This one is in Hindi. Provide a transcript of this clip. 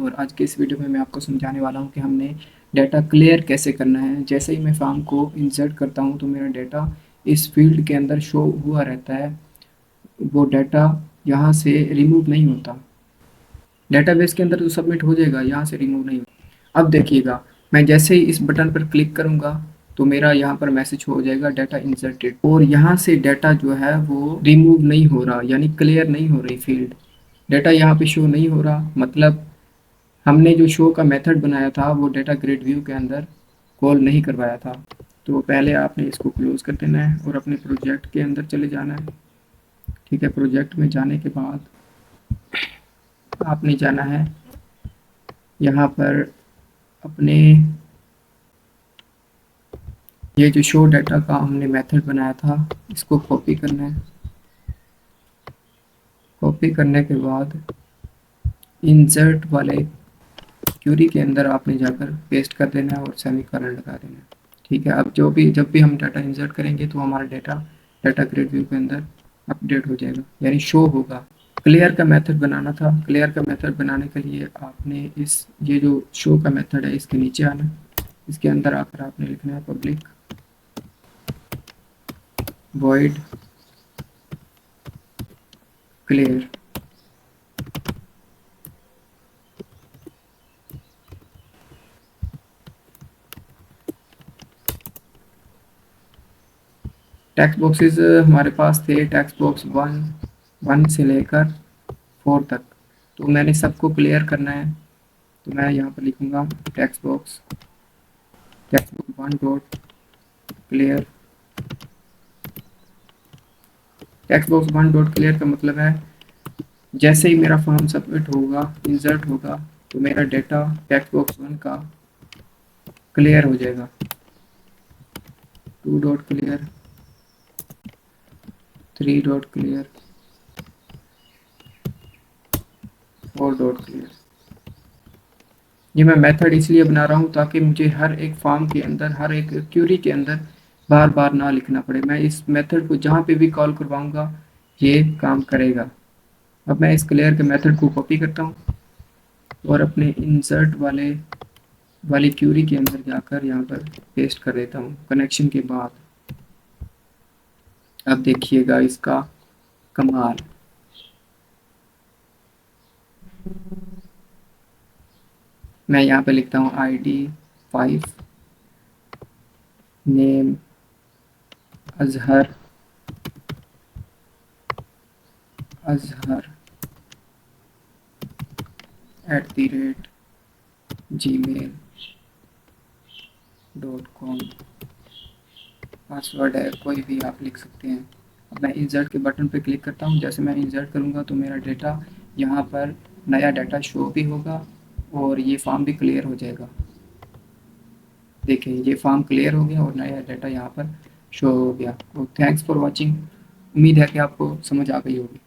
और आज के इस वीडियो में मैं आपको समझाने वाला हूं कि हमने डाटा क्लियर कैसे करना है। जैसे ही मैं फॉर्म को इंसर्ट करता हूं तो मेरा डाटा इस फील्ड के अंदर शो हुआ रहता है, वो डाटा यहाँ से रिमूव नहीं होता। डेटाबेस के अंदर तो सबमिट हो जाएगा, यहाँ से रिमूव नहीं होता। अब देखिएगा, मैं जैसे ही इस बटन पर क्लिक करूँगा तो मेरा यहाँ पर मैसेज हो जाएगा डाटा इंसर्टेड, और यहाँ से डाटा जो है वो रिमूव नहीं हो रहा, यानी क्लियर नहीं हो रही फील्ड। डाटा यहाँ पे शो नहीं हो रहा, मतलब हमने जो शो का मेथड बनाया था वो डाटा ग्रिड व्यू के अंदर कॉल नहीं करवाया था। तो पहले आपने इसको क्लोज कर देना है और अपने प्रोजेक्ट के अंदर चले जाना है। ठीक है, प्रोजेक्ट में जाने के बाद आपने जाना है यहाँ पर अपने ये जो शो डाटा का हमने मेथड बनाया था इसको कॉपी करना है। कॉपी करने के बाद इंसर्ट वाले क्यूरी के अंदर आपने जाकर पेस्ट कर देना है और सेमीकोलन लगा देना है। ठीक है, अब जब भी हम डाटा इंसर्ट करेंगे तो हमारा डाटा डाटा ग्रिड व्यू के अंदर अपडेट हो जाएगा, यानी शो होगा। क्लियर का मेथड बनाना था। क्लियर का मेथड बनाने के लिए आपने ये जो शो का मेथड है इसके नीचे आना, इसके अंदर आकर आपने लिखना है public void clear। Text boxes हमारे पास थे, टेक्स्ट बॉक्स वन से लेकर 4 तक, तो मैंने सबको क्लियर करना है। तो मैं यहाँ पर लिखूँगा text box 1 dot clear. Text box 1 dot clear का मतलब है जैसे ही मेरा फॉर्म सबमिट होगा, इंसर्ट होगा, तो मेरा डेटा टेक्स्ट बॉक्स 1 का क्लियर हो जाएगा। 2 dot clear, 3 dot clear, 4 dot clear. ये मैं मेथड इसलिए बना रहा हूँ ताकि मुझे हर एक फॉर्म के अंदर, हर एक क्यूरी के अंदर बार बार ना लिखना पड़े। मैं इस मेथड को जहाँ पे भी कॉल करवाऊँगा ये काम करेगा। अब मैं इस क्लियर के मेथड को कॉपी करता हूँ और अपने इंसर्ट वाली क्यूरी के अंदर जाकर यहाँ पर पेस्ट कर देता हूँ कनेक्शन के बाद। अब देखिएगा इसका कमाल। मैं यहाँ पे लिखता हूँ ID 5, name Azhar @gmail.com। Password है कोई भी आप लिख सकते हैं। अब मैं इंसर्ट के बटन पे क्लिक करता हूँ। जैसे मैं इंसर्ट करूँगा तो मेरा डाटा यहाँ पर नया डाटा शो भी होगा और ये फॉर्म भी क्लियर हो जाएगा। देखिए ये फॉर्म क्लियर हो गया और नया डाटा यहाँ पर शो हो गया। तो थैंक्स फॉर वॉचिंग। उम्मीद है कि आपको समझ आ गई होगी।